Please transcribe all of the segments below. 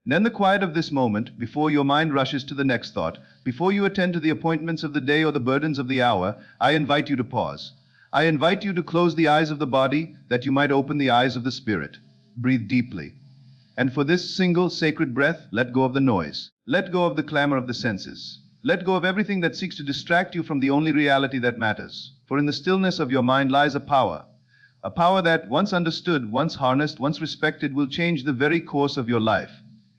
And in the quiet of this moment, before your mind rushes to the next thought, before you attend to the appointments of the day or the burdens of the hour, I invite you to pause. I invite you to close the eyes of the body that you might open the eyes of the spirit. Breathe deeply. And for this single sacred breath, let go of the noise. Let go of the clamor of the senses. Let go of everything that seeks to distract you from the only reality that matters. For in the stillness of your mind lies a power that, once understood, once harnessed, once respected, will change the very course of your life.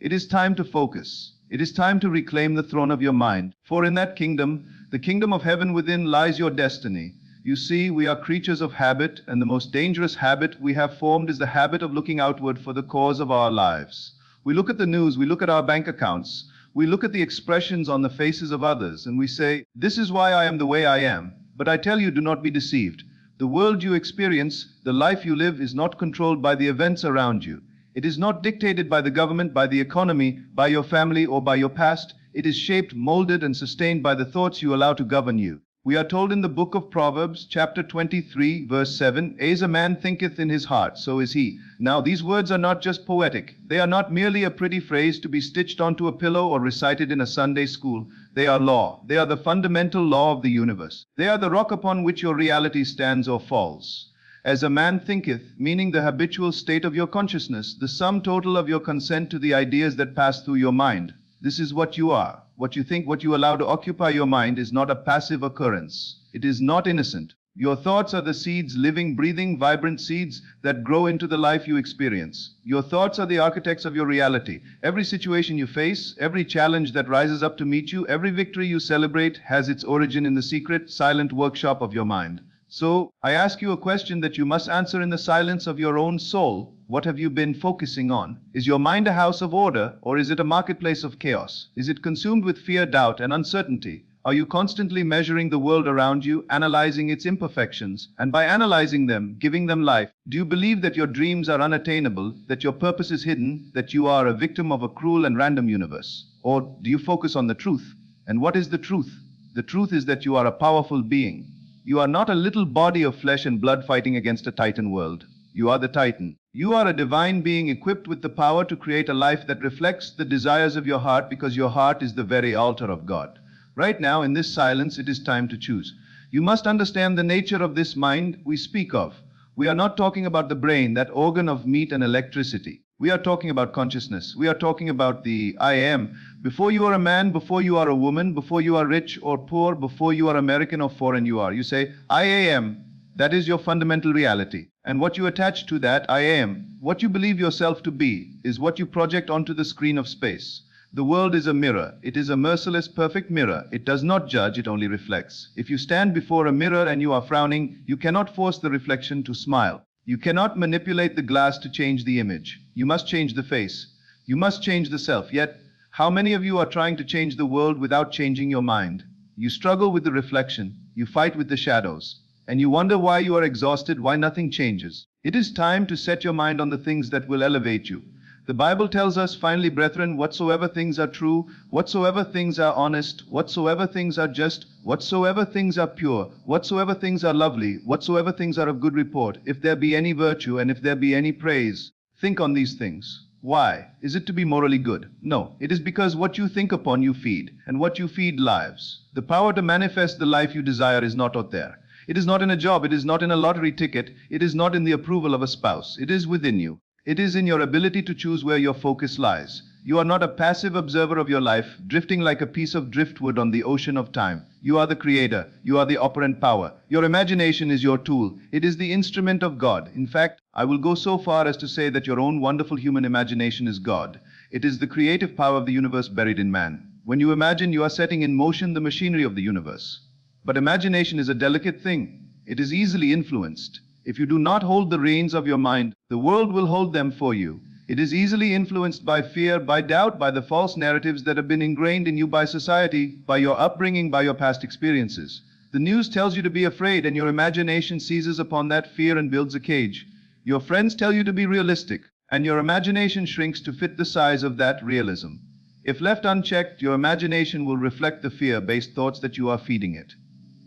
It is time to focus. It is time to reclaim the throne of your mind. For in that kingdom, the kingdom of heaven within, lies your destiny. You see, we are creatures of habit, and the most dangerous habit we have formed is the habit of looking outward for the cause of our lives. We look at the news, we look at our bank accounts, we look at the expressions on the faces of others, and we say, "This is why I am the way I am." But I tell you, do not be deceived. The world you experience, the life you live, is not controlled by the events around you. It is not dictated by the government, by the economy, by your family, or by your past. It is shaped, molded, and sustained by the thoughts you allow to govern you. We are told in the book of Proverbs, chapter 23, verse 7, "As a man thinketh in his heart, so is he." Now, these words are not just poetic. They are not merely a pretty phrase to be stitched onto a pillow or recited in a Sunday school. They are law. They are the fundamental law of the universe. They are the rock upon which your reality stands or falls. As a man thinketh, meaning the habitual state of your consciousness, the sum total of your consent to the ideas that pass through your mind. This is what you are. What you think, what you allow to occupy your mind, is not a passive occurrence. It is not innocent. Your thoughts are the seeds, living, breathing, vibrant seeds that grow into the life you experience. Your thoughts are the architects of your reality. Every situation you face, every challenge that rises up to meet you, every victory you celebrate has its origin in the secret, silent workshop of your mind. So, I ask you a question that you must answer in the silence of your own soul. What have you been focusing on? Is your mind a house of order, or is it a marketplace of chaos? Is it consumed with fear, doubt, and uncertainty? Are you constantly measuring the world around you, analyzing its imperfections, and by analyzing them, giving them life? Do you believe that your dreams are unattainable, that your purpose is hidden, that you are a victim of a cruel and random universe? Or do you focus on the truth? And what is the truth? The truth is that you are a powerful being. You are not a little body of flesh and blood fighting against a titan world. You are the titan. You are a divine being equipped with the power to create a life that reflects the desires of your heart, because your heart is the very altar of God. Right now, in this silence, it is time to choose. You must understand the nature of this mind we speak of. We are not talking about the brain, that organ of meat and electricity. We are talking about consciousness. We are talking about the I am. Before you are a man, before you are a woman, before you are rich or poor, before you are American or foreign, you say, I am. That is your fundamental reality. And what you attach to that I am, what you believe yourself to be, is what you project onto the screen of space. The world is a mirror. It is a merciless, perfect mirror. It does not judge, it only reflects. If you stand before a mirror and you are frowning, you cannot force the reflection to smile. You cannot manipulate the glass to change the image. You must change the face. You must change the self. Yet, how many of you are trying to change the world without changing your mind? You struggle with the reflection. You fight with the shadows. And you wonder why you are exhausted, why nothing changes. It is time to set your mind on the things that will elevate you. The Bible tells us, finally, brethren, whatsoever things are true, whatsoever things are honest, whatsoever things are just, whatsoever things are pure, whatsoever things are lovely, whatsoever things are of good report, if there be any virtue and if there be any praise, think on these things. Why? Is it to be morally good? No. It is because what you think upon you feed, and what you feed lives. The power to manifest the life you desire is not out there. It is not in a job, it is not in a lottery ticket, it is not in the approval of a spouse. It is within you. It is in your ability to choose where your focus lies. You are not a passive observer of your life, drifting like a piece of driftwood on the ocean of time. You are the creator. You are the operant power. Your imagination is your tool. It is the instrument of God. In fact, I will go so far as to say that your own wonderful human imagination is God. It is the creative power of the universe buried in man. When you imagine, you are setting in motion the machinery of the universe. But imagination is a delicate thing. It is easily influenced. If you do not hold the reins of your mind, the world will hold them for you. It is easily influenced by fear, by doubt, by the false narratives that have been ingrained in you by society, by your upbringing, by your past experiences. The news tells you to be afraid, and your imagination seizes upon that fear and builds a cage. Your friends tell you to be realistic, and your imagination shrinks to fit the size of that realism. If left unchecked, your imagination will reflect the fear-based thoughts that you are feeding it.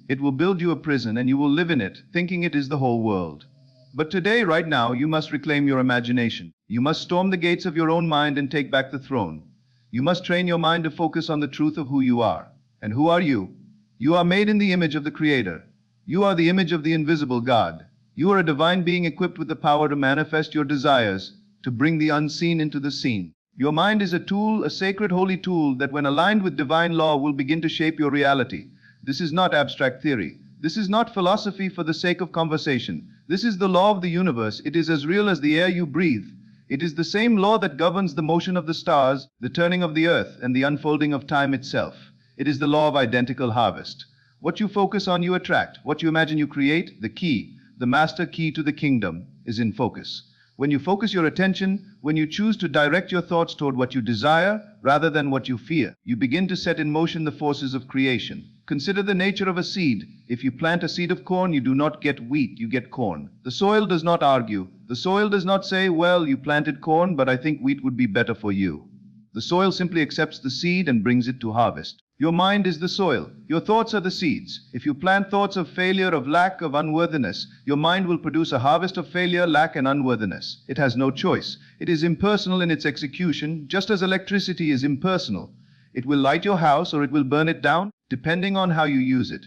It will build you a prison, and you will live in it, thinking it is the whole world. But today, right now, you must reclaim your imagination. You must storm the gates of your own mind and take back the throne. You must train your mind to focus on the truth of who you are. And who are you? You are made in the image of the Creator. You are the image of the invisible God. You are a divine being equipped with the power to manifest your desires, to bring the unseen into the seen. Your mind is a tool, a sacred holy tool that when aligned with divine law will begin to shape your reality. This is not abstract theory. This is not philosophy for the sake of conversation. This is the law of the universe. It is as real as the air you breathe. It is the same law that governs the motion of the stars, the turning of the earth, and the unfolding of time itself. It is the law of identical harvest. What you focus on, you attract. What you imagine, you create. The key, the master key to the kingdom, is in focus. When you focus your attention, when you choose to direct your thoughts toward what you desire rather than what you fear, you begin to set in motion the forces of creation. Consider the nature of a seed. If you plant a seed of corn, you do not get wheat, you get corn. The soil does not argue. The soil does not say, well, you planted corn, but I think wheat would be better for you. The soil simply accepts the seed and brings it to harvest. Your mind is the soil. Your thoughts are the seeds. If you plant thoughts of failure, of lack, of unworthiness, your mind will produce a harvest of failure, lack, and unworthiness. It has no choice. It is impersonal in its execution, just as electricity is impersonal. It will light your house or it will burn it down, depending on how you use it.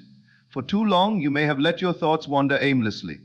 For too long, you may have let your thoughts wander aimlessly.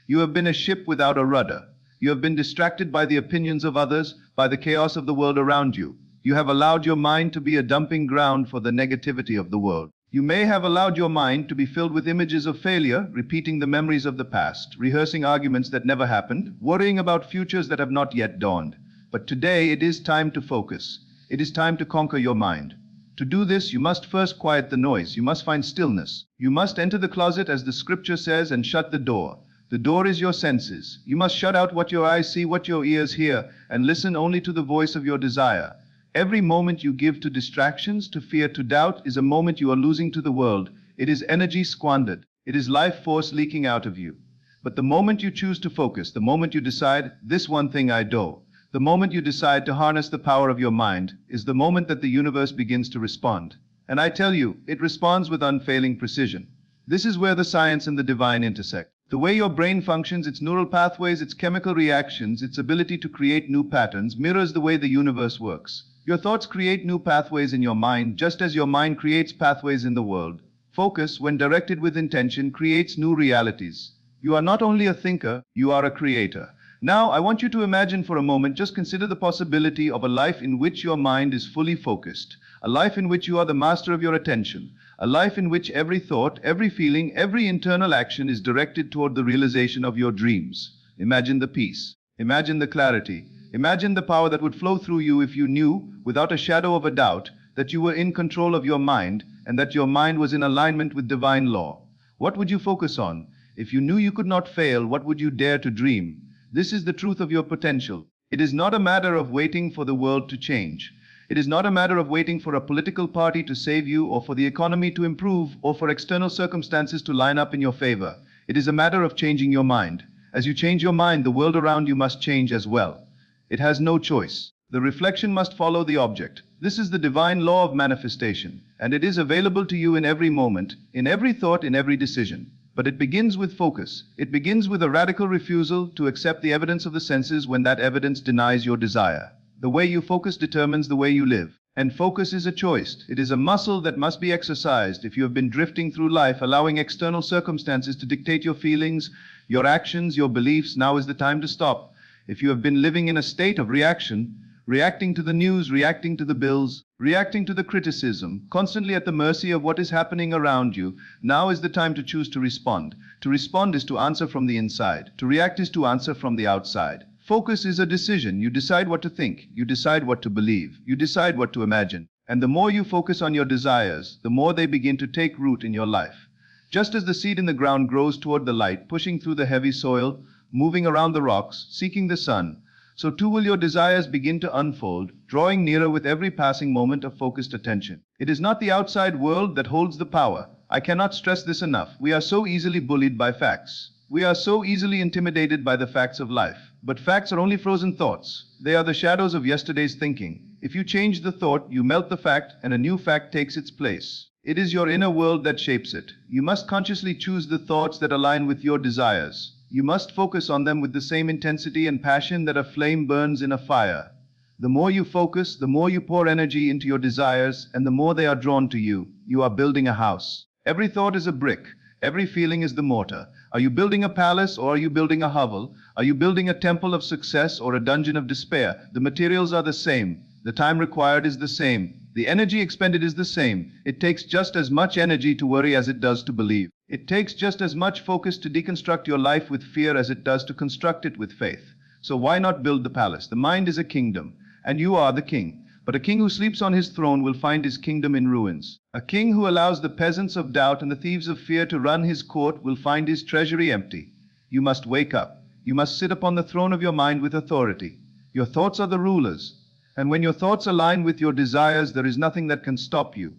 You have been a ship without a rudder. You have been distracted by the opinions of others, by the chaos of the world around you. You have allowed your mind to be a dumping ground for the negativity of the world. You may have allowed your mind to be filled with images of failure, repeating the memories of the past, rehearsing arguments that never happened, worrying about futures that have not yet dawned. But today it is time to focus. It is time to conquer your mind. To do this, you must first quiet the noise. You must find stillness. You must enter the closet, as the scripture says, and shut the door. The door is your senses. You must shut out what your eyes see, what your ears hear, and listen only to the voice of your desire. Every moment you give to distractions, to fear, to doubt, is a moment you are losing to the world. It is energy squandered. It is life force leaking out of you. But the moment you choose to focus, the moment you decide, this one thing I do, the moment you decide to harness the power of your mind, is the moment that the universe begins to respond. And I tell you, it responds with unfailing precision. This is where the science and the divine intersect. The way your brain functions, its neural pathways, its chemical reactions, its ability to create new patterns, mirrors the way the universe works. Your thoughts create new pathways in your mind, just as your mind creates pathways in the world. Focus, when directed with intention, creates new realities. You are not only a thinker, you are a creator. Now, I want you to imagine for a moment, just consider the possibility of a life in which your mind is fully focused, a life in which you are the master of your attention, a life in which every thought, every feeling, every internal action is directed toward the realization of your dreams. Imagine the peace. Imagine the clarity. Imagine the power that would flow through you if you knew, without a shadow of a doubt, that you were in control of your mind and that your mind was in alignment with divine law. What would you focus on? If you knew you could not fail, what would you dare to dream? This is the truth of your potential. It is not a matter of waiting for the world to change. It is not a matter of waiting for a political party to save you, or for the economy to improve, or for external circumstances to line up in your favor. It is a matter of changing your mind. As you change your mind, the world around you must change as well. It has no choice. The reflection must follow the object. This is the divine law of manifestation, and it is available to you in every moment, in every thought, in every decision. But it begins with focus. It begins with a radical refusal to accept the evidence of the senses when that evidence denies your desire. The way you focus determines the way you live. And focus is a choice. It is a muscle that must be exercised. If you have been drifting through life, allowing external circumstances to dictate your feelings, your actions, your beliefs, now is the time to stop. If you have been living in a state of reaction, reacting to the news, reacting to the bills, reacting to the criticism, constantly at the mercy of what is happening around you, now is the time to choose to respond. To respond is to answer from the inside. To react is to answer from the outside. Focus is a decision. You decide what to think. You decide what to believe. You decide what to imagine. And the more you focus on your desires, the more they begin to take root in your life. Just as the seed in the ground grows toward the light, pushing through the heavy soil, moving around the rocks, seeking the sun, so too will your desires begin to unfold, drawing nearer with every passing moment of focused attention. It is not the outside world that holds the power. I cannot stress this enough. We are so easily bullied by facts. We are so easily intimidated by the facts of life. But facts are only frozen thoughts. They are the shadows of yesterday's thinking. If you change the thought, you melt the fact, and a new fact takes its place. It is your inner world that shapes it. You must consciously choose the thoughts that align with your desires. You must focus on them with the same intensity and passion that a flame burns in a fire. The more you focus, the more you pour energy into your desires, and the more they are drawn to you. You are building a house. Every thought is a brick. Every feeling is the mortar. Are you building a palace or are you building a hovel? Are you building a temple of success or a dungeon of despair? The materials are the same. The time required is the same. The energy expended is the same. It takes just as much energy to worry as it does to believe. It takes just as much focus to deconstruct your life with fear as it does to construct it with faith. So why not build the palace? The mind is a kingdom, and you are the king. But a king who sleeps on his throne will find his kingdom in ruins. A king who allows the peasants of doubt and the thieves of fear to run his court will find his treasury empty. You must wake up. You must sit upon the throne of your mind with authority. Your thoughts are the rulers. And when your thoughts align with your desires, there is nothing that can stop you.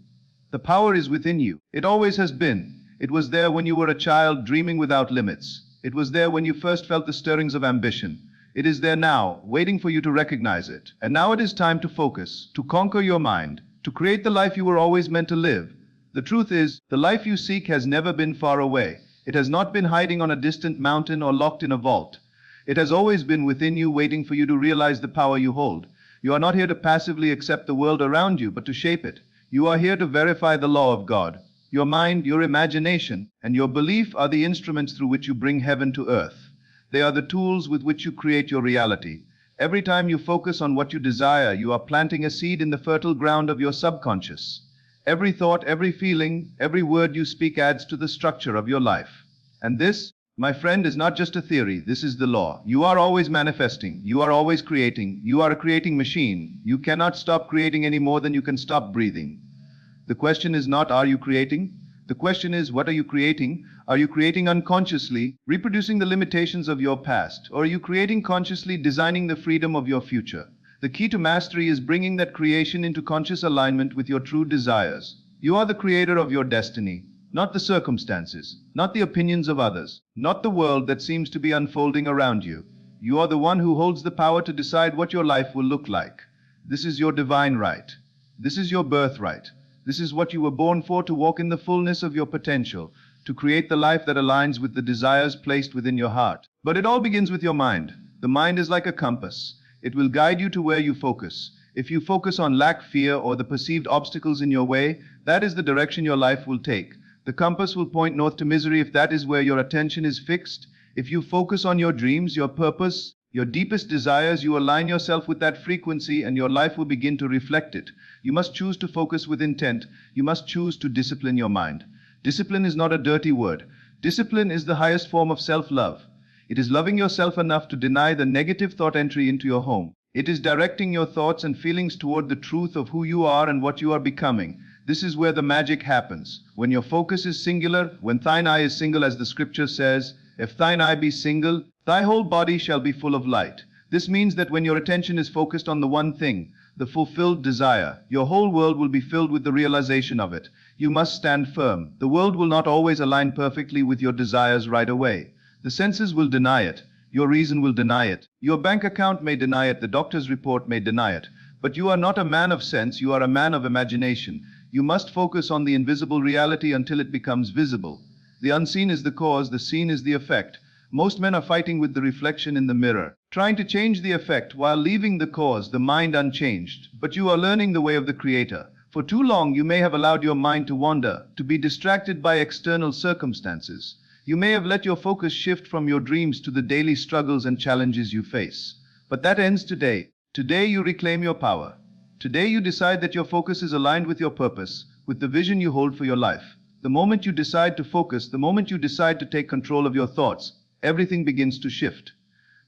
The power is within you. It always has been. It was there when you were a child dreaming without limits. It was there when you first felt the stirrings of ambition. It is there now, waiting for you to recognize it. And now it is time to focus, to conquer your mind, to create the life you were always meant to live. The truth is, the life you seek has never been far away. It has not been hiding on a distant mountain or locked in a vault. It has always been within you, waiting for you to realize the power you hold. You are not here to passively accept the world around you, but to shape it. You are here to verify the law of God. Your mind, your imagination, and your belief are the instruments through which you bring heaven to earth. They are the tools with which you create your reality. Every time you focus on what you desire, you are planting a seed in the fertile ground of your subconscious. Every thought, every feeling, every word you speak adds to the structure of your life. And this, my friend, is not just a theory. This is the law. You are always manifesting. You are always creating. You are a creating machine. You cannot stop creating any more than you can stop breathing. The question is not, are you creating? The question is, what are you creating? Are you creating unconsciously, reproducing the limitations of your past? Or are you creating consciously, designing the freedom of your future? The key to mastery is bringing that creation into conscious alignment with your true desires. You are the creator of your destiny, not the circumstances, not the opinions of others, not the world that seems to be unfolding around you. You are the one who holds the power to decide what your life will look like. This is your divine right. This is your birthright. This is what you were born for, to walk in the fullness of your potential, to create the life that aligns with the desires placed within your heart. But it all begins with your mind. The mind is like a compass. It will guide you to where you focus. If you focus on lack, fear, or the perceived obstacles in your way, that is the direction your life will take. The compass will point north to misery if that is where your attention is fixed. If you focus on your dreams, your purpose, your deepest desires, you align yourself with that frequency and your life will begin to reflect it. You must choose to focus with intent. You must choose to discipline your mind. Discipline is not a dirty word. Discipline is the highest form of self-love. It is loving yourself enough to deny the negative thought entry into your home. It is directing your thoughts and feelings toward the truth of who you are and what you are becoming. This is where the magic happens. When your focus is singular, when thine eye is single, as the scripture says, if thine eye be single, thy whole body shall be full of light. This means that when your attention is focused on the one thing, the fulfilled desire, your whole world will be filled with the realization of it. You must stand firm. The world will not always align perfectly with your desires right away. The senses will deny it. Your reason will deny it. Your bank account may deny it. The doctor's report may deny it. But you are not a man of sense. You are a man of imagination. You must focus on the invisible reality until it becomes visible. The unseen is the cause. The seen is the effect. Most men are fighting with the reflection in the mirror, trying to change the effect while leaving the cause, the mind, unchanged. But you are learning the way of the Creator. For too long you may have allowed your mind to wander, to be distracted by external circumstances. You may have let your focus shift from your dreams to the daily struggles and challenges you face. But that ends today. Today you reclaim your power. Today you decide that your focus is aligned with your purpose, with the vision you hold for your life. The moment you decide to focus, the moment you decide to take control of your thoughts, everything begins to shift.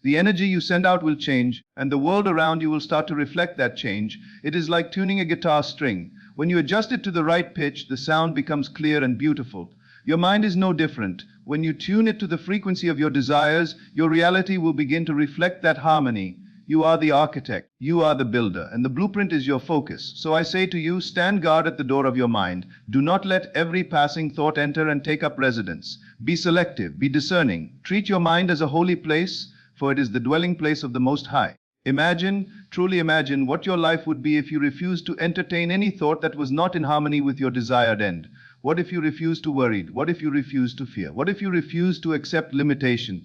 The energy you send out will change, and the world around you will start to reflect that change. It is like tuning a guitar string. When you adjust it to the right pitch, the sound becomes clear and beautiful. Your mind is no different. When you tune it to the frequency of your desires, your reality will begin to reflect that harmony. You are the architect, you are the builder, and the blueprint is your focus. So I say to you, stand guard at the door of your mind. Do not let every passing thought enter and take up residence. Be selective, be discerning. Treat your mind as a holy place, for it is the dwelling place of the Most High. Imagine, truly imagine, what your life would be if you refused to entertain any thought that was not in harmony with your desired end. What if you refused to worry? What if you refused to fear? What if you refused to accept limitation?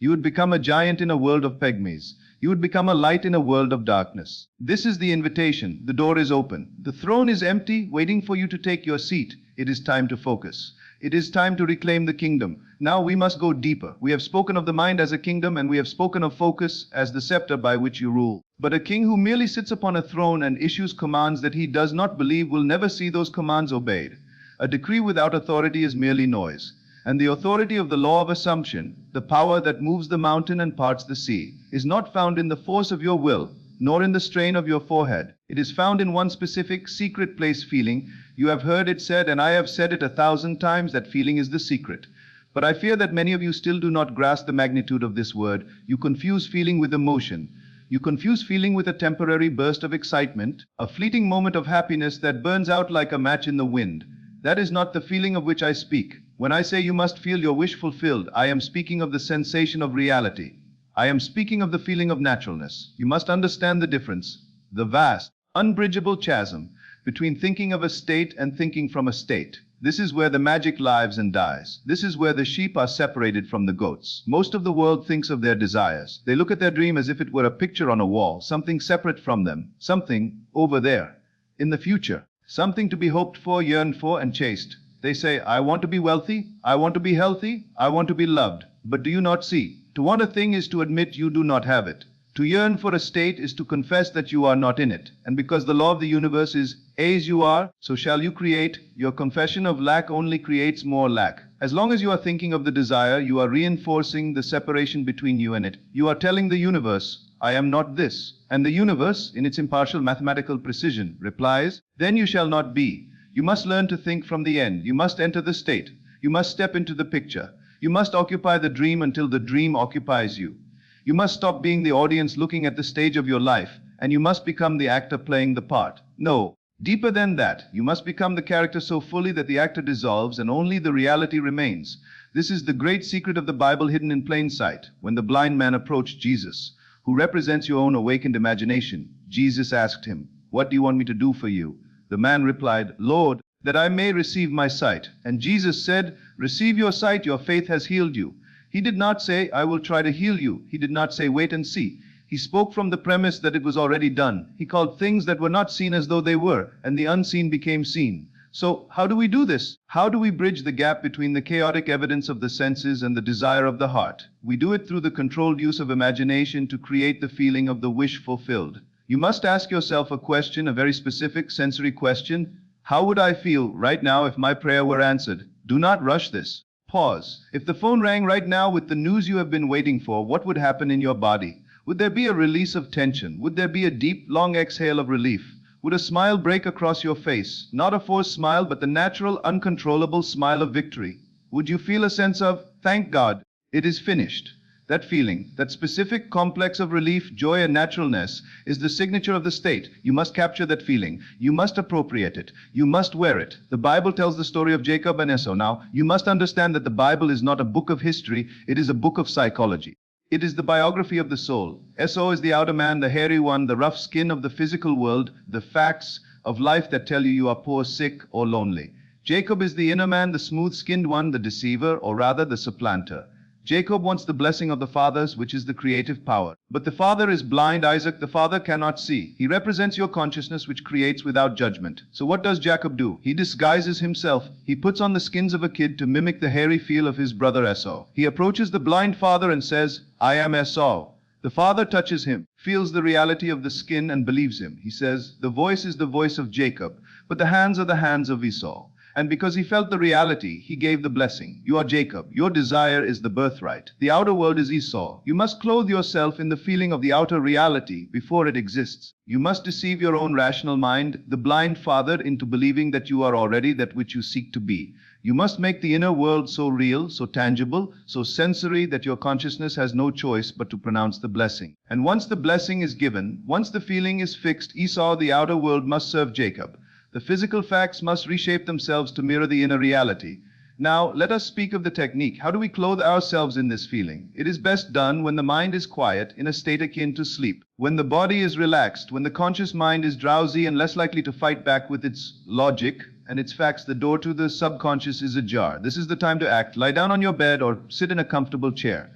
You would become a giant in a world of pygmies. You would become a light in a world of darkness. This is the invitation. The door is open. The throne is empty, waiting for you to take your seat. It is time to focus. It is time to reclaim the kingdom. Now we must go deeper. We have spoken of the mind as a kingdom, and we have spoken of focus as the scepter by which you rule. But a king who merely sits upon a throne and issues commands that he does not believe will never see those commands obeyed. A decree without authority is merely noise. And the authority of the law of assumption, the power that moves the mountain and parts the sea, is not found in the force of your will, nor in the strain of your forehead. It is found in one specific, secret place feeling. You have heard it said, and I have said it 1,000 times, that feeling is the secret. But I fear that many of you still do not grasp the magnitude of this word. You confuse feeling with emotion. You confuse feeling with a temporary burst of excitement, a fleeting moment of happiness that burns out like a match in the wind. That is not the feeling of which I speak. When I say you must feel your wish fulfilled, I am speaking of the sensation of reality. I am speaking of the feeling of naturalness. You must understand the difference, the vast, unbridgeable chasm between thinking of a state and thinking from a state. This is where the magic lives and dies. This is where the sheep are separated from the goats. Most of the world thinks of their desires. They look at their dream as if it were a picture on a wall, something separate from them, something over there, in the future, something to be hoped for, yearned for, and chased. They say, I want to be wealthy, I want to be healthy, I want to be loved. But do you not see? To want a thing is to admit you do not have it. To yearn for a state is to confess that you are not in it. And because the law of the universe is, as you are, so shall you create, your confession of lack only creates more lack. As long as you are thinking of the desire, you are reinforcing the separation between you and it. You are telling the universe, I am not this. And the universe, in its impartial mathematical precision, replies, then you shall not be. You must learn to think from the end. You must enter the state. You must step into the picture. You must occupy the dream until the dream occupies you. You must stop being the audience looking at the stage of your life, and you must become the actor playing the part. No, deeper than that, you must become the character so fully that the actor dissolves and only the reality remains. This is the great secret of the Bible hidden in plain sight. When the blind man approached Jesus, who represents your own awakened imagination, Jesus asked him, what do you want me to do for you? The man replied, Lord, that I may receive my sight. And Jesus said, receive your sight, your faith has healed you. He did not say, I will try to heal you. He did not say, wait and see. He spoke from the premise that it was already done. He called things that were not seen as though they were, and the unseen became seen. So, how do we do this? How do we bridge the gap between the chaotic evidence of the senses and the desire of the heart? We do it through the controlled use of imagination to create the feeling of the wish fulfilled. You must ask yourself a question, a very specific sensory question. How would I feel right now if my prayer were answered? Do not rush this. Pause. If the phone rang right now with the news you have been waiting for, what would happen in your body? Would there be a release of tension? Would there be a deep, long exhale of relief? Would a smile break across your face? Not a forced smile, but the natural, uncontrollable smile of victory. Would you feel a sense of, thank God, it is finished? That feeling, that specific complex of relief, joy, and naturalness is the signature of the state. You must capture that feeling. You must appropriate it. You must wear it. The Bible tells the story of Jacob and Esau. Now, you must understand that the Bible is not a book of history. It is a book of psychology. It is the biography of the soul. Esau is the outer man, the hairy one, the rough skin of the physical world, the facts of life that tell you are poor, sick, or lonely. Jacob is the inner man, the smooth-skinned one, the deceiver, or rather the supplanter. Jacob wants the blessing of the fathers, which is the creative power. But the father is blind, Isaac. The father cannot see. He represents your consciousness, which creates without judgment. So what does Jacob do? He disguises himself. He puts on the skins of a kid to mimic the hairy feel of his brother Esau. He approaches the blind father and says, I am Esau. The father touches him, feels the reality of the skin, and believes him. He says, the voice is the voice of Jacob, but the hands are the hands of Esau. And because he felt the reality, he gave the blessing. You are Jacob. Your desire is the birthright. The outer world is Esau. You must clothe yourself in the feeling of the outer reality before it exists. You must deceive your own rational mind, the blind father, into believing that you are already that which you seek to be. You must make the inner world so real, so tangible, so sensory that your consciousness has no choice but to pronounce the blessing. And once the blessing is given, once the feeling is fixed, Esau, the outer world, must serve Jacob. The physical facts must reshape themselves to mirror the inner reality. Now, let us speak of the technique. How do we clothe ourselves in this feeling? It is best done when the mind is quiet, in a state akin to sleep. When the body is relaxed, when the conscious mind is drowsy and less likely to fight back with its logic and its facts, the door to the subconscious is ajar. This is the time to act. Lie down on your bed or sit in a comfortable chair.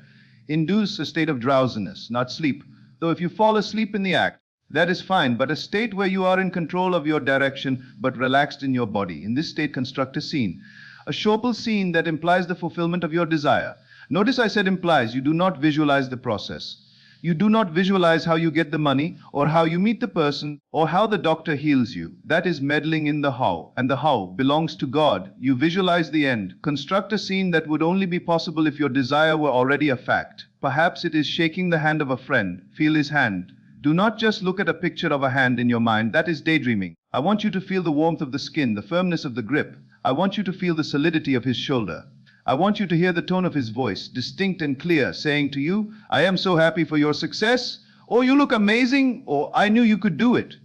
induce a state of drowsiness, not sleep. Though if you fall asleep in the act, that is fine, but a state where you are in control of your direction but relaxed in your body. In this state, construct a scene. A showable scene that implies the fulfillment of your desire. Notice I said implies. You do not visualize the process. You do not visualize how you get the money, or how you meet the person, or how the doctor heals you. That is meddling in the how, and the how belongs to God. You visualize the end. Construct a scene that would only be possible if your desire were already a fact. Perhaps it is shaking the hand of a friend. Feel his hand. Do not just look at a picture of a hand in your mind. That is daydreaming. I want you to feel the warmth of the skin, the firmness of the grip. I want you to feel the solidity of his shoulder. I want you to hear the tone of his voice, distinct and clear, saying to you, I am so happy for your success, or you look amazing, or I knew you could do it.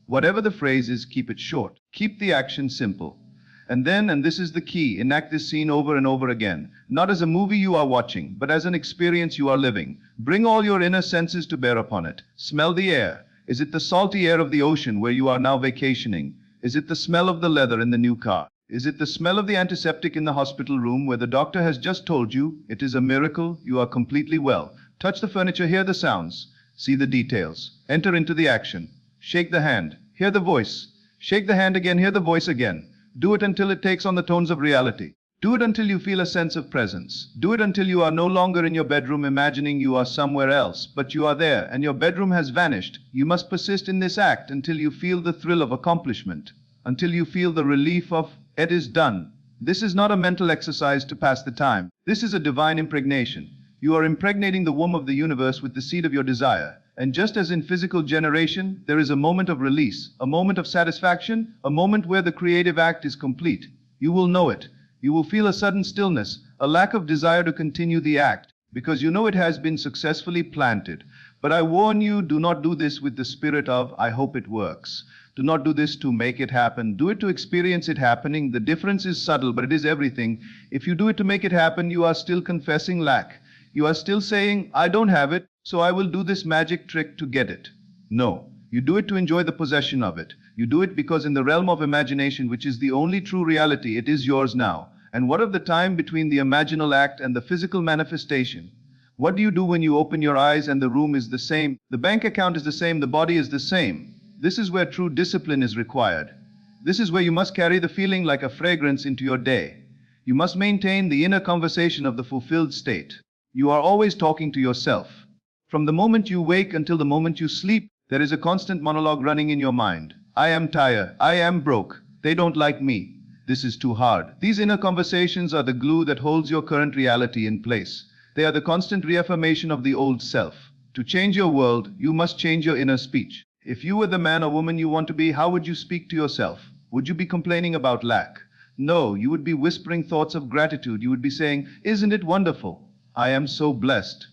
Whatever the phrase is, keep it short. Keep the action simple. And then, and this is the key, enact this scene over and over again, not as a movie you are watching, but as an experience you are living. Bring all your inner senses to bear upon it. Smell the air. Is it the salty air of the ocean where you are now vacationing? Is it the smell of the leather in the new car? Is it the smell of the antiseptic in the hospital room where the doctor has just told you, it is a miracle, you are completely well? Touch the furniture, hear the sounds, see the details, enter into the action. Shake the hand, hear the voice. Shake the hand again, hear the voice again. Do it until it takes on the tones of reality. Do it until you feel a sense of presence. Do it until you are no longer in your bedroom imagining you are somewhere else, but you are there and your bedroom has vanished. You must persist in this act until you feel the thrill of accomplishment, until you feel the relief of it is done. This is not a mental exercise to pass the time. This is a divine impregnation. You are impregnating the womb of the universe with the seed of your desire. And just as in physical generation, there is a moment of release, a moment of satisfaction, a moment where the creative act is complete. You will know it. You will feel a sudden stillness, a lack of desire to continue the act, because you know it has been successfully planted. But I warn you, do not do this with the spirit of, I hope it works. Do not do this to make it happen. Do it to experience it happening. The difference is subtle, but it is everything. If you do it to make it happen, you are still confessing lack. You are still saying, I don't have it, so I will do this magic trick to get it. No, you do it to enjoy the possession of it. You do it because in the realm of imagination, which is the only true reality, it is yours now. And what of the time between the imaginal act and the physical manifestation? What do you do when you open your eyes and the room is the same? The bank account is the same, the body is the same. This is where true discipline is required. This is where you must carry the feeling like a fragrance into your day. You must maintain the inner conversation of the fulfilled state. You are always talking to yourself. From the moment you wake until the moment you sleep, there is a constant monologue running in your mind. I am tired. I am broke. They don't like me. This is too hard. These inner conversations are the glue that holds your current reality in place. They are the constant reaffirmation of the old self. To change your world, you must change your inner speech. If you were the man or woman you want to be, how would you speak to yourself? Would you be complaining about lack? No, you would be whispering thoughts of gratitude. You would be saying, isn't it wonderful? I am so blessed.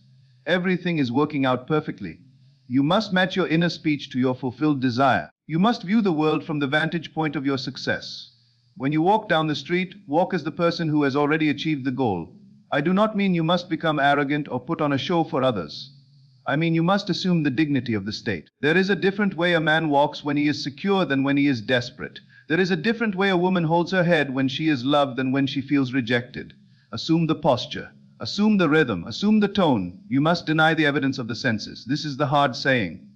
Everything is working out perfectly. You must match your inner speech to your fulfilled desire. You must view the world from the vantage point of your success. When you walk down the street, walk as the person who has already achieved the goal. I do not mean you must become arrogant or put on a show for others. I mean you must assume the dignity of the state. There is a different way a man walks when he is secure than when he is desperate. There is a different way a woman holds her head when she is loved than when she feels rejected. Assume the posture. Assume the rhythm. Assume the tone. You must deny the evidence of the senses. This is the hard saying.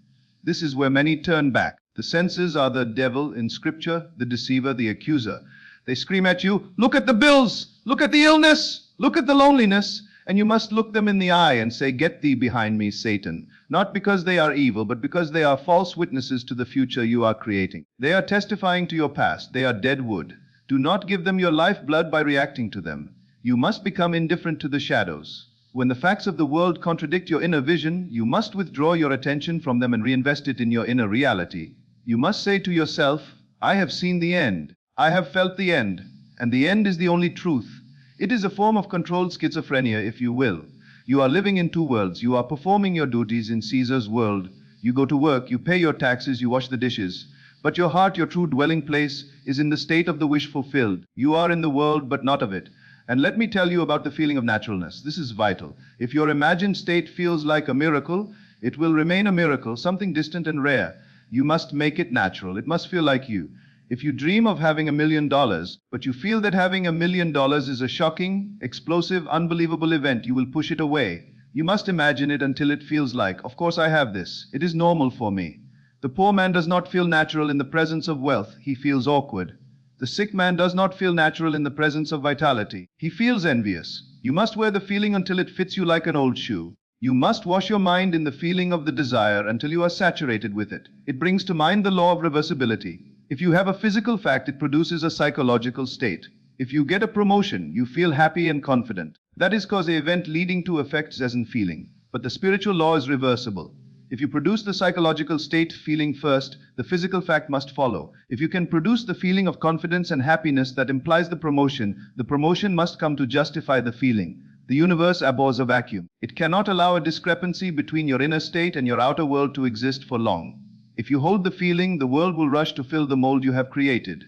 This is where many turn back. The senses are the devil in scripture, the deceiver, the accuser. They scream at you, look at the bills, look at the illness, look at the loneliness. And you must look them in the eye and say, get thee behind me, Satan. Not because they are evil, but because they are false witnesses to the future you are creating. They are testifying to your past. They are dead wood. Do not give them your lifeblood by reacting to them. You must become indifferent to the shadows. When the facts of the world contradict your inner vision, you must withdraw your attention from them and reinvest it in your inner reality. You must say to yourself, I have seen the end. I have felt the end. And the end is the only truth. It is a form of controlled schizophrenia, if you will. You are living in two worlds. You are performing your duties in Caesar's world. You go to work, you pay your taxes, you wash the dishes. But your heart, your true dwelling place, is in the state of the wish fulfilled. You are in the world, but not of it. And let me tell you about the feeling of naturalness. This is vital. If your imagined state feels like a miracle, it will remain a miracle, something distant and rare. You must make it natural. It must feel like you. If you dream of having $1 million, but you feel that having $1 million is a shocking, explosive, unbelievable event, you will push it away. You must imagine it until it feels like, of course I have this. It is normal for me. The poor man does not feel natural in the presence of wealth. He feels awkward. The sick man does not feel natural in the presence of vitality. He feels envious. You must wear the feeling until it fits you like an old shoe. You must wash your mind in the feeling of the desire until you are saturated with it. It brings to mind the law of reversibility. If you have a physical fact, it produces a psychological state. If you get a promotion, you feel happy and confident. That is cause the event leading to effects as in feeling. But the spiritual law is reversible. If you produce the psychological state feeling first, the physical fact must follow. If you can produce the feeling of confidence and happiness that implies the promotion must come to justify the feeling. The universe abhors a vacuum. It cannot allow a discrepancy between your inner state and your outer world to exist for long. If you hold the feeling, the world will rush to fill the mold you have created.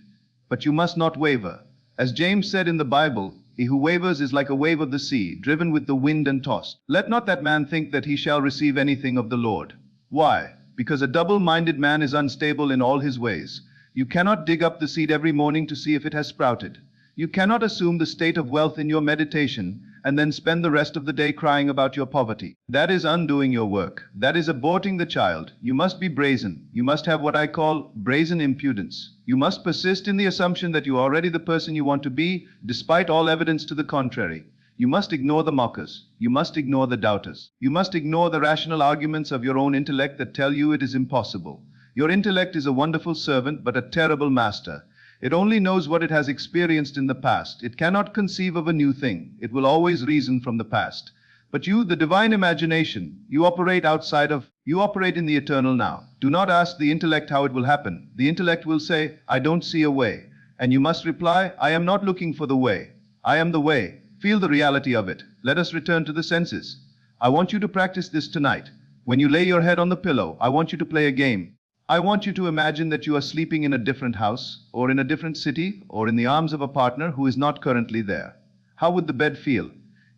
But you must not waver. As James said in the Bible, he who wavers is like a wave of the sea, driven with the wind and tossed. Let not that man think that he shall receive anything of the Lord. Why? Because a double-minded man is unstable in all his ways. You cannot dig up the seed every morning to see if it has sprouted. You cannot assume the state of wealth in your meditation and then spend the rest of the day crying about your poverty. That is undoing your work. That is aborting the child. You must be brazen. You must have what I call brazen impudence. You must persist in the assumption that you are already the person you want to be, despite all evidence to the contrary. You must ignore the mockers. You must ignore the doubters. You must ignore the rational arguments of your own intellect that tell you it is impossible. Your intellect is a wonderful servant, but a terrible master. It only knows what it has experienced in the past. It cannot conceive of a new thing. It will always reason from the past. But you, the divine imagination, you operate in the eternal now. Do not ask the intellect how it will happen. The intellect will say, I don't see a way. And you must reply, I am not looking for the way. I am the way. Feel the reality of it. Let us return to the senses. I want you to practice this tonight. When you lay your head on the pillow, I want you to play a game. I want you to imagine that you are sleeping in a different house, or in a different city, or in the arms of a partner who is not currently there. How would the bed feel?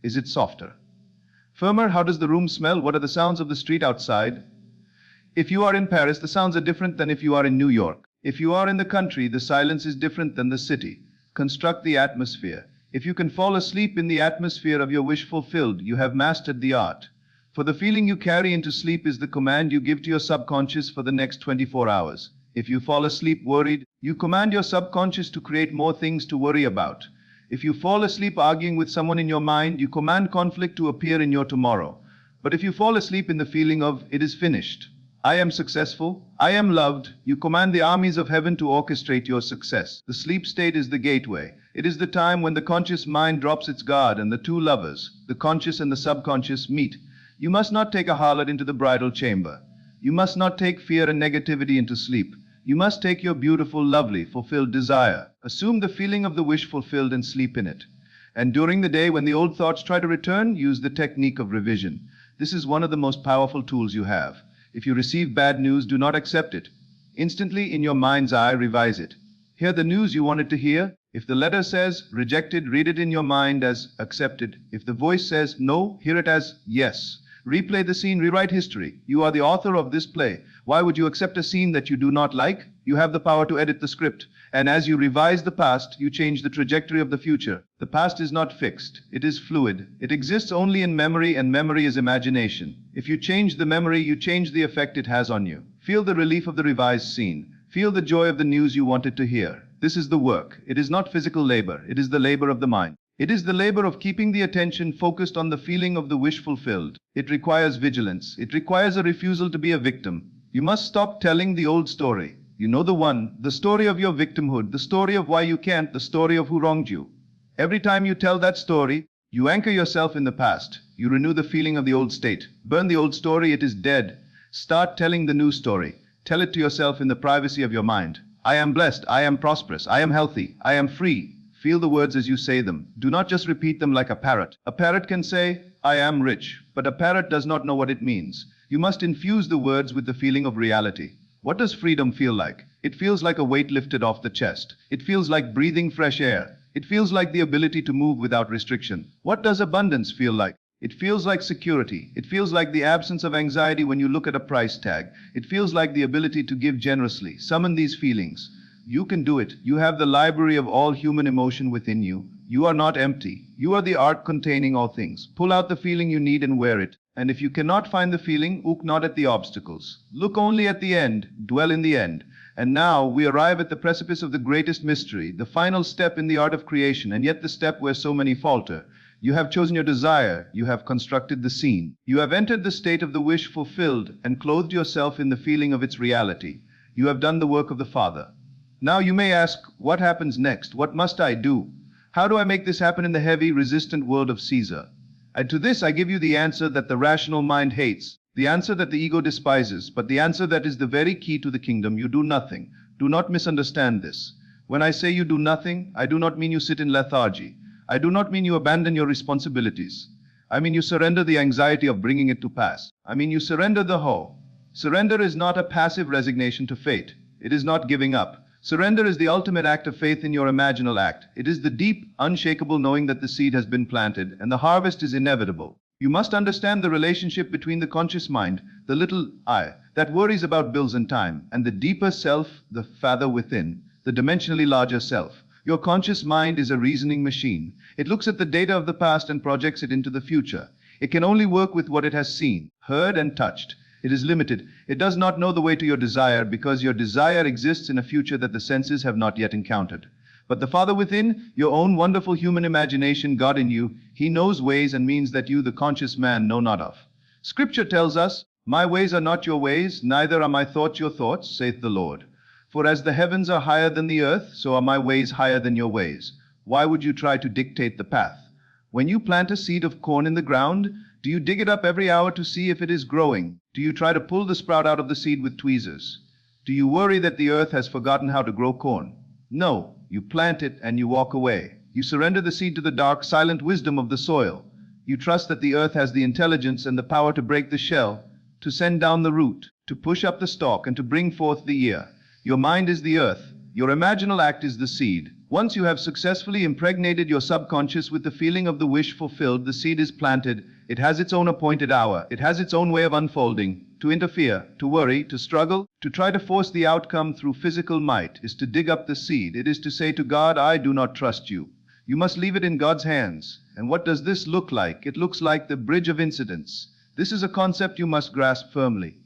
Is it softer? Firmer? How does the room smell? What are the sounds of the street outside? If you are in Paris, the sounds are different than if you are in New York. If you are in the country, the silence is different than the city. Construct the atmosphere. If you can fall asleep in the atmosphere of your wish fulfilled, you have mastered the art. For the feeling you carry into sleep is the command you give to your subconscious for the next 24 hours. If you fall asleep worried, you command your subconscious to create more things to worry about. If you fall asleep arguing with someone in your mind, you command conflict to appear in your tomorrow. But if you fall asleep in the feeling of, it is finished, I am successful, I am loved, you command the armies of heaven to orchestrate your success. The sleep state is the gateway. It is the time when the conscious mind drops its guard and the two lovers, the conscious and the subconscious, meet. You must not take a harlot into the bridal chamber. You must not take fear and negativity into sleep. You must take your beautiful, lovely, fulfilled desire. Assume the feeling of the wish fulfilled and sleep in it. And during the day, when the old thoughts try to return, use the technique of revision. This is one of the most powerful tools you have. If you receive bad news, do not accept it. Instantly, in your mind's eye, revise it. Hear the news you wanted to hear. If the letter says rejected, read it in your mind as accepted. If the voice says no, hear it as yes. Replay the scene, rewrite history. You are the author of this play. Why would you accept a scene that you do not like? You have the power to edit the script. And as you revise the past, you change the trajectory of the future. The past is not fixed. It is fluid. It exists only in memory, and memory is imagination. If you change the memory, you change the effect it has on you. Feel the relief of the revised scene. Feel the joy of the news you wanted to hear. This is the work. It is not physical labor. It is the labor of the mind. It is the labor of keeping the attention focused on the feeling of the wish fulfilled. It requires vigilance. It requires a refusal to be a victim. You must stop telling the old story. You know the one, the story of your victimhood, the story of why you can't, the story of who wronged you. Every time you tell that story, you anchor yourself in the past. You renew the feeling of the old state. Burn the old story, it is dead. Start telling the new story. Tell it to yourself in the privacy of your mind. I am blessed, I am prosperous, I am healthy, I am free. Feel the words as you say them. Do not just repeat them like a parrot. A parrot can say, I am rich, but a parrot does not know what it means. You must infuse the words with the feeling of reality. What does freedom feel like? It feels like a weight lifted off the chest. It feels like breathing fresh air. It feels like the ability to move without restriction. What does abundance feel like? It feels like security. It feels like the absence of anxiety when you look at a price tag. It feels like the ability to give generously. Summon these feelings. You can do it. You have the library of all human emotion within you. You are not empty. You are the ark containing all things. Pull out the feeling you need and wear it. And if you cannot find the feeling, look not at the obstacles. Look only at the end. Dwell in the end. And now we arrive at the precipice of the greatest mystery, the final step in the art of creation, and yet the step where so many falter. You have chosen your desire. You have constructed the scene. You have entered the state of the wish fulfilled and clothed yourself in the feeling of its reality. You have done the work of the Father. Now you may ask, what happens next? What must I do? How do I make this happen in the heavy, resistant world of Caesar? And to this I give you the answer that the rational mind hates, the answer that the ego despises, but the answer that is the very key to the kingdom. You do nothing. Do not misunderstand this. When I say you do nothing, I do not mean you sit in lethargy. I do not mean you abandon your responsibilities. I mean you surrender the anxiety of bringing it to pass. I mean you surrender the whole. Surrender is not a passive resignation to fate. It is not giving up. Surrender is the ultimate act of faith in your imaginal act. It is the deep, unshakable knowing that the seed has been planted and the harvest is inevitable. You must understand the relationship between the conscious mind, the little I, that worries about bills and time, and the deeper self, the Father within, the dimensionally larger self. Your conscious mind is a reasoning machine. It looks at the data of the past and projects it into the future. It can only work with what it has seen, heard, and touched. It is limited. It does not know the way to your desire because your desire exists in a future that the senses have not yet encountered. But the Father within, your own wonderful human imagination, God in you, He knows ways and means that you, the conscious man, know not of. Scripture tells us, my ways are not your ways, neither are my thoughts your thoughts, saith the Lord. For as the heavens are higher than the earth, so are my ways higher than your ways. Why would you try to dictate the path? When you plant a seed of corn in the ground, do you dig it up every hour to see if it is growing? Do you try to pull the sprout out of the seed with tweezers? Do you worry that the earth has forgotten how to grow corn? No, you plant it and you walk away. You surrender the seed to the dark, silent wisdom of the soil. You trust that the earth has the intelligence and the power to break the shell, to send down the root, to push up the stalk, and to bring forth the ear. Your mind is the earth. Your imaginal act is the seed. Once you have successfully impregnated your subconscious with the feeling of the wish fulfilled, the seed is planted. It has its own appointed hour. It has its own way of unfolding. To interfere, to worry, to struggle, to try to force the outcome through physical might is to dig up the seed. It is to say to God, I do not trust you. You must leave it in God's hands. And what does this look like? It looks like the bridge of incidents. This is a concept you must grasp firmly.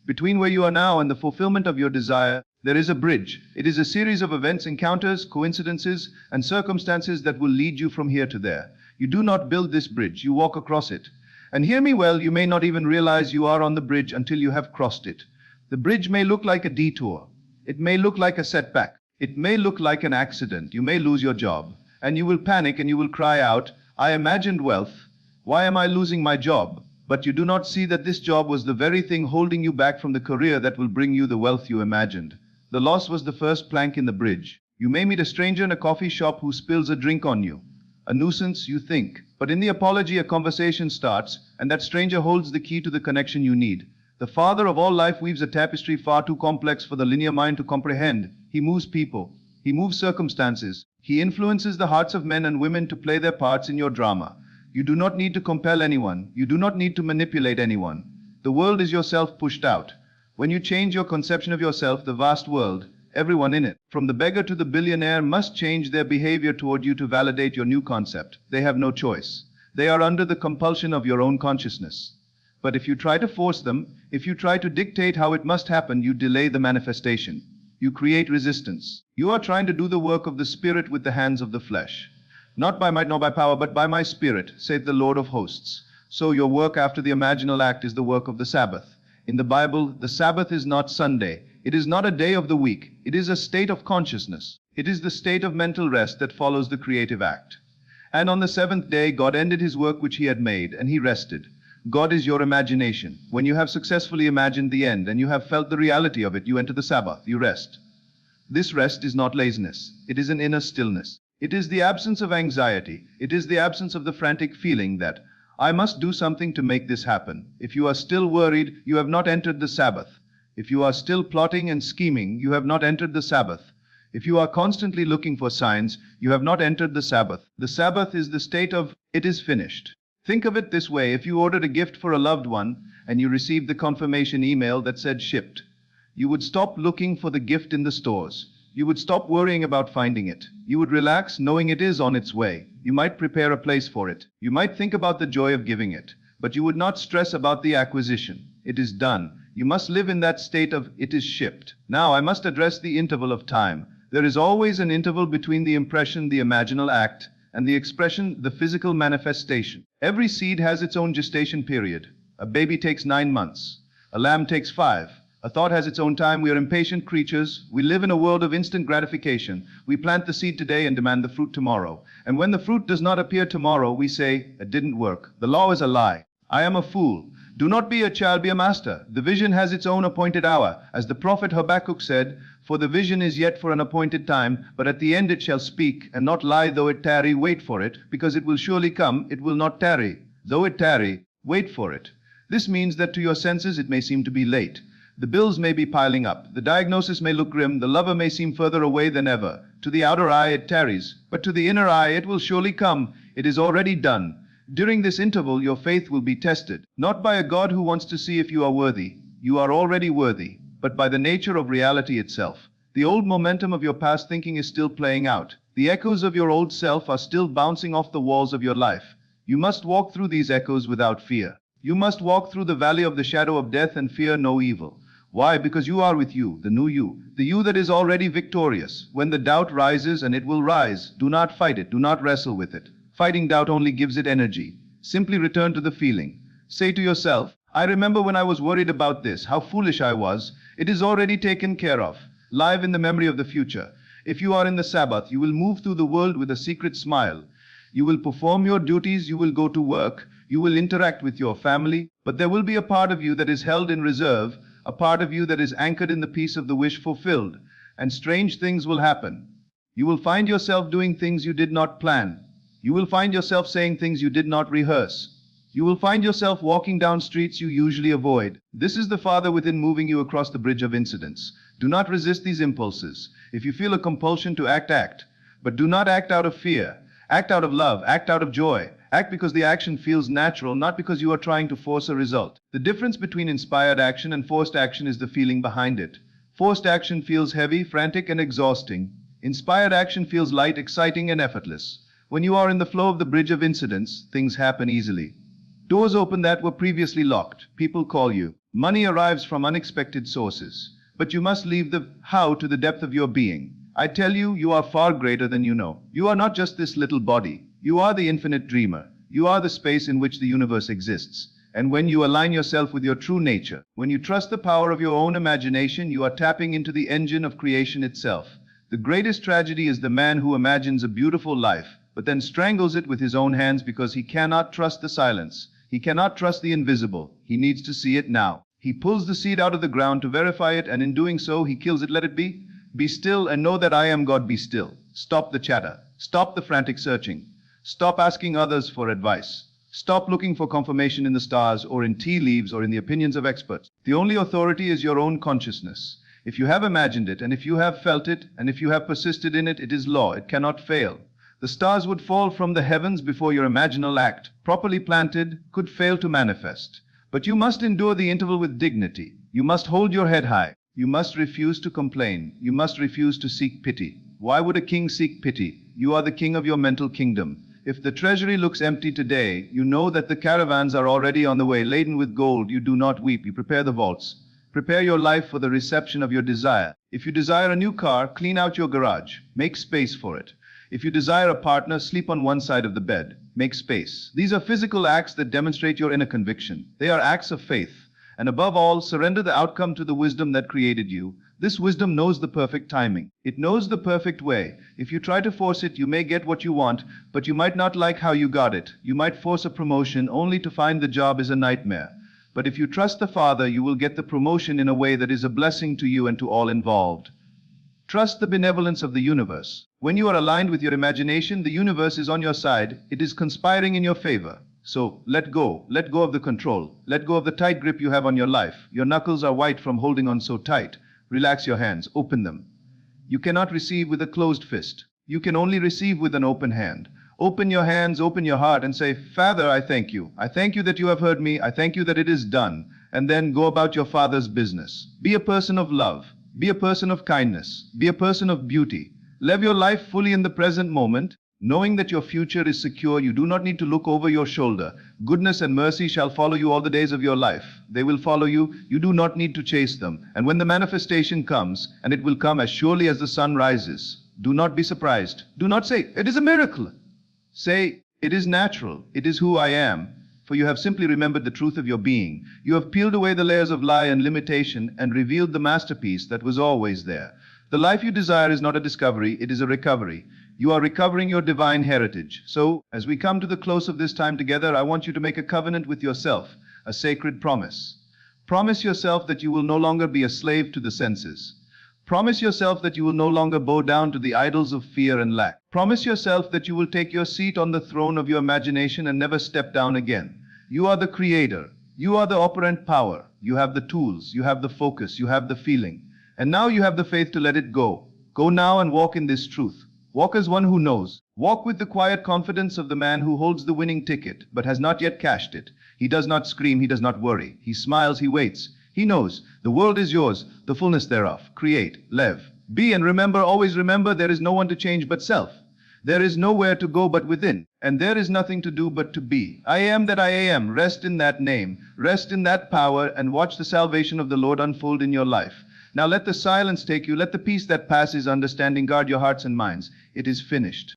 Between where you are now and the fulfillment of your desire, there is a bridge. It is a series of events, encounters, coincidences, and circumstances that will lead you from here to there. You do not build this bridge, you walk across it. And hear me well, you may not even realize you are on the bridge until you have crossed it. The bridge may look like a detour. It may look like a setback. It may look like an accident. You may lose your job. And you will panic and you will cry out, I imagined wealth. Why am I losing my job? But you do not see that this job was the very thing holding you back from the career that will bring you the wealth you imagined. The loss was the first plank in the bridge. You may meet a stranger in a coffee shop who spills a drink on you. A nuisance, you think. But in the apology, a conversation starts, and that stranger holds the key to the connection you need. The Father of all life weaves a tapestry far too complex for the linear mind to comprehend. He moves people. He moves circumstances. He influences the hearts of men and women to play their parts in your drama. You do not need to compel anyone. You do not need to manipulate anyone. The world is yourself pushed out. When you change your conception of yourself, the vast world, everyone in it, from the beggar to the billionaire, must change their behavior toward you to validate your new concept. They have no choice. They are under the compulsion of your own consciousness. But if you try to force them, if you try to dictate how it must happen, you delay the manifestation. You create resistance. You are trying to do the work of the Spirit with the hands of the flesh. Not by might nor by power, but by my Spirit, saith the Lord of hosts. So your work after the imaginal act is the work of the Sabbath. In the Bible, the Sabbath is not Sunday. It is not a day of the week. It is a state of consciousness. It is the state of mental rest that follows the creative act. And on the seventh day, God ended his work which he had made, and he rested. God is your imagination. When you have successfully imagined the end and you have felt the reality of it, you enter the Sabbath, you rest. This rest is not laziness. It is an inner stillness. It is the absence of anxiety. It is the absence of the frantic feeling that I must do something to make this happen. If you are still worried, you have not entered the Sabbath. If you are still plotting and scheming, you have not entered the Sabbath. If you are constantly looking for signs, you have not entered the Sabbath. The Sabbath is the state of, it is finished. Think of it this way. If you ordered a gift for a loved one and you received the confirmation email that said shipped, you would stop looking for the gift in the stores. You would stop worrying about finding it. You would relax knowing it is on its way. You might prepare a place for it. You might think about the joy of giving it, but you would not stress about the acquisition. It is done. You must live in that state of it is shipped. Now I must address the interval of time. There is always an interval between the impression, the imaginal act, and the expression, the physical manifestation. Every seed has its own gestation period. A baby takes 9 months. A lamb takes 5. A thought has its own time. We are impatient creatures. We live in a world of instant gratification. We plant the seed today and demand the fruit tomorrow. And when the fruit does not appear tomorrow, we say, it didn't work. The law is a lie. I am a fool. Do not be a child, be a master. The vision has its own appointed hour. As the prophet Habakkuk said, for the vision is yet for an appointed time, but at the end it shall speak, and not lie. Though it tarry, wait for it, because it will surely come, it will not tarry. Though it tarry, wait for it. This means that to your senses it may seem to be late. The bills may be piling up. The diagnosis may look grim. The lover may seem further away than ever. To the outer eye it tarries, but to the inner eye it will surely come. It is already done. During this interval your faith will be tested, not by a God who wants to see if you are worthy. You are already worthy, but by the nature of reality itself. The old momentum of your past thinking is still playing out. The echoes of your old self are still bouncing off the walls of your life. You must walk through these echoes without fear. You must walk through the valley of the shadow of death and fear no evil. Why? Because you are with you, the new you, the you that is already victorious. When the doubt rises, and it will rise, do not fight it, do not wrestle with it. Fighting doubt only gives it energy. Simply return to the feeling. Say to yourself, I remember when I was worried about this, how foolish I was. It is already taken care of. Live in the memory of the future. If you are in the Sabbath, you will move through the world with a secret smile. You will perform your duties, you will go to work, you will interact with your family, but there will be a part of you that is held in reserve, a part of you that is anchored in the peace of the wish fulfilled, and strange things will happen. You will find yourself doing things you did not plan. You will find yourself saying things you did not rehearse. You will find yourself walking down streets you usually avoid. This is the Father within moving you across the bridge of incidents. Do not resist these impulses. If you feel a compulsion to act, act. But do not act out of fear. Act out of love. Act out of joy. Act because the action feels natural, not because you are trying to force a result. The difference between inspired action and forced action is the feeling behind it. Forced action feels heavy, frantic, and exhausting. Inspired action feels light, exciting, and effortless. When you are in the flow of the bridge of incidents, things happen easily. Doors open that were previously locked. People call you. Money arrives from unexpected sources. But you must leave the how to the depth of your being. I tell you, you are far greater than you know. You are not just this little body. You are the infinite dreamer. You are the space in which the universe exists. And when you align yourself with your true nature, when you trust the power of your own imagination, you are tapping into the engine of creation itself. The greatest tragedy is the man who imagines a beautiful life, but then strangles it with his own hands because he cannot trust the silence. He cannot trust the invisible. He needs to see it now. He pulls the seed out of the ground to verify it, and in doing so, he kills it. Let it be. Be still and know that I am God. Be still. Stop the chatter. Stop the frantic searching. Stop asking others for advice. Stop looking for confirmation in the stars or in tea leaves or in the opinions of experts. The only authority is your own consciousness. If you have imagined it, and if you have felt it, and if you have persisted in it, it is law. It cannot fail. The stars would fall from the heavens before your imaginal act, properly planted, could fail to manifest. But you must endure the interval with dignity. You must hold your head high. You must refuse to complain. You must refuse to seek pity. Why would a king seek pity? You are the king of your mental kingdom. If the treasury looks empty today, you know that the caravans are already on the way, laden with gold. You do not weep. You prepare the vaults. Prepare your life for the reception of your desire. If you desire a new car, clean out your garage. Make space for it. If you desire a partner, sleep on one side of the bed. Make space. These are physical acts that demonstrate your inner conviction. They are acts of faith. And above all, surrender the outcome to the wisdom that created you. This wisdom knows the perfect timing. It knows the perfect way. If you try to force it, you may get what you want, but you might not like how you got it. You might force a promotion only to find the job is a nightmare. But if you trust the Father, you will get the promotion in a way that is a blessing to you and to all involved. Trust the benevolence of the universe. When you are aligned with your imagination, the universe is on your side. It is conspiring in your favor. So let go. Let go of the control. Let go of the tight grip you have on your life. Your knuckles are white from holding on so tight. Relax your hands. Open them. You cannot receive with a closed fist. You can only receive with an open hand. Open your hands, open your heart, and say, Father, I thank you. I thank you that you have heard me. I thank you that it is done. And then go about your Father's business. Be a person of love. Be a person of kindness. Be a person of beauty. Live your life fully in the present moment, knowing that your future is secure. You do not need to look over your shoulder. Goodness and mercy shall follow you all the days of your life. They will follow you. You do not need to chase them. And when the manifestation comes, and it will come as surely as the sun rises, do not be surprised. Do not say, "It is a miracle." Say, "It is natural. It is who I am." For you have simply remembered the truth of your being. You have peeled away the layers of lie and limitation and revealed the masterpiece that was always there. The life you desire is not a discovery, it is a recovery. You are recovering your divine heritage. So, as we come to the close of this time together, I want you to make a covenant with yourself, a sacred promise. Promise yourself that you will no longer be a slave to the senses. Promise yourself that you will no longer bow down to the idols of fear and lack. Promise yourself that you will take your seat on the throne of your imagination and never step down again. You are the creator. You are the operant power. You have the tools. You have the focus. You have the feeling. And now you have the faith to let it go. Go now and walk in this truth. Walk as one who knows. Walk with the quiet confidence of the man who holds the winning ticket, but has not yet cashed it. He does not scream. He does not worry. He smiles. He waits. He knows the world is yours, the fullness thereof. Create, live, be, and remember, always remember, there is no one to change but self. There is nowhere to go but within, and there is nothing to do but to be. I am that I am. Rest in that name, rest in that power, and watch the salvation of the Lord unfold in your life. Now let the silence take you. Let the peace that passes understanding guard your hearts and minds. It is finished.